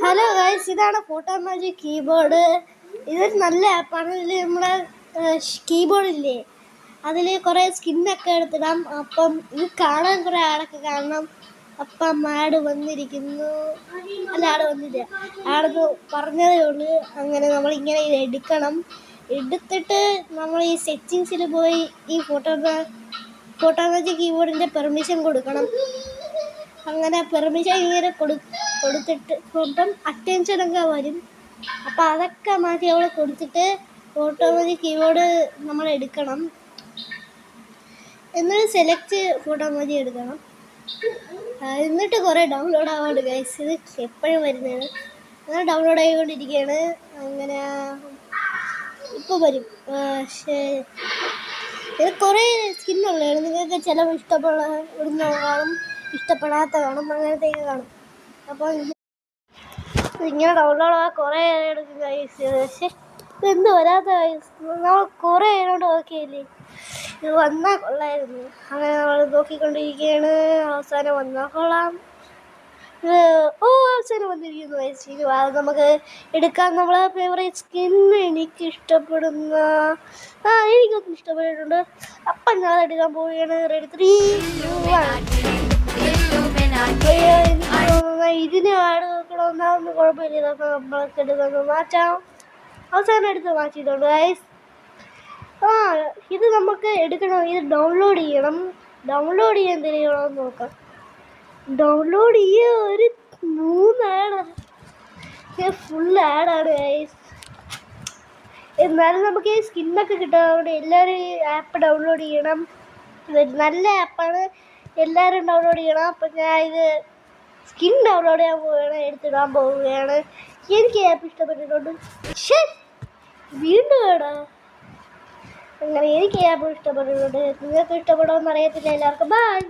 Hello guys, ഇതാണ് photo magic keyboard. ഇതൊരു നല്ല ആപ്പാണ്. ഇതിൽ നമ്മുടെ കീബോർഡ് ഇല്ലേ, അതിൽ കുറേ സ്കിന്നൊക്കെ എടുത്തിടാം. അപ്പം ഇത് കാണാൻ കുറേ ആളൊക്കെ കാണണം. അപ്പം ആട് വന്നിരിക്കുന്നു. അല്ല, ആട് വന്നില്ല, ആടെന്ന് പറഞ്ഞതേ ഉള്ളൂ. അങ്ങനെ നമ്മളിങ്ങനെ ഇത് എടുക്കണം. എടുത്തിട്ട് നമ്മൾ ഈ സെറ്റിങ്സിൽ പോയി ഈ ഫോട്ടോ മാജിക് കീബോർഡിൻ്റെ പെർമിഷൻ കൊടുക്കണം. അങ്ങനെ പെർമിഷൻ ഇങ്ങനെ കൊടുത്തിട്ട് ഇപ്പം അറ്റൻഷനൊക്കെ വരും. അപ്പം അതൊക്കെ മാറ്റി അവിടെ കൊടുത്തിട്ട് ഫോട്ടോ മാജിക് കീബോർഡ് നമ്മൾ എടുക്കണം. എന്നിട്ട് സെലക്ട് ഫോട്ടോ മാജിക് എടുക്കണം. എന്നിട്ട് കുറേ ഡൗൺലോഡ് ആവാണ്ട് ഗൈസ്. ഇത് എപ്പോഴും വരുന്നതാണ്. അങ്ങനെ ഡൗൺലോഡ് ആയിക്കൊണ്ടിരിക്കുകയാണ്. അങ്ങനെ ഇപ്പോൾ വരും. ഇത് കുറേ സ്കിന്നുള്ളതാണ്. നിങ്ങൾക്ക് ചിലപ്പോൾ ഇഷ്ടപ്പെടുന്ന കാണും, ഇഷ്ടപ്പെടാത്ത കാണും, അങ്ങനത്തെയൊക്കെ കാണും. അപ്പോൾ ഇങ്ങനെ ഡൗൺലോഡ് ആകാൻ കുറേ എടുക്കും ഗൈസ്. പക്ഷേ ഇതെന്ത് വരാത്ത ഗൈസ്, നമ്മൾ കുറേ അതിനോട് നോക്കിയില്ലേ, ഇത് വന്നാൽ കൊള്ളായിരുന്നു. അങ്ങനെ നമ്മൾ നോക്കിക്കൊണ്ടിരിക്കുകയാണ്. അവസാനം വന്നാൽ കൊള്ളാം. അവസാനം വന്നിരിക്കുന്നു ഗൈസ്. ഇത് നമുക്ക് എടുക്കാം. നമ്മളെ ഫേവറേറ്റ് സ്കിന്ന് എനിക്ക് ഇഷ്ടപ്പെടുന്ന എനിക്കൊന്നും ഇഷ്ടപ്പെട്ടിട്ടുണ്ട്. അപ്പം ഞാൻ എടുക്കാൻ പോവുകയാണ്. റെഡി 3, 2, 1. ഇതിന് ആട് നോക്കണമെന്നാന്ന് കുഴപ്പമില്ല. ഇതൊക്കെ നമ്മൾക്ക് എടുക്കുന്നത് മാറ്റാം. അവസാനം എടുത്ത് മാറ്റിയിട്ടുണ്ട് ഗൈസ്. ഇത് നമുക്ക് എടുക്കണം. ഇത് ഡൗൺലോഡ് ചെയ്യണം. ഡൗൺലോഡ് ചെയ്യാൻ എന്തെങ്കിലും നോക്കാം. ഡൗൺലോഡ് ചെയ്യാൻ ഒരു 3 ആഡാണ്. Full ആഡാണ് guys. എന്നാലും നമുക്ക് ഈ സ്കിന്നൊക്കെ കിട്ടാൻ അതുകൊണ്ട് എല്ലാവരും ഈ ആപ്പ് ഡൗൺലോഡ് ചെയ്യണം. ഇതൊരു നല്ല ആപ്പാണ്, എല്ലാവരും ഡൗൺലോഡ് ചെയ്യണം. അപ്പം ഞാൻ ഇത് സ്കിൻ ഡൗൺലോഡ് ചെയ്യാൻ പോവുകയാണ്, എടുത്തിടാൻ പോവുകയാണ്. എനിക്ക് ആപ്പ് ഇഷ്ടപ്പെട്ടിട്ടുണ്ട്. വീണ്ടും വേണം. അങ്ങനെ എനിക്ക് ആപ്പ് ഇഷ്ടപ്പെട്ടിട്ടുണ്ട്. നിങ്ങൾക്ക് ഇഷ്ടപ്പെടുമെന്ന് അറിയത്തില്ല. എല്ലാവർക്കും ബൈ.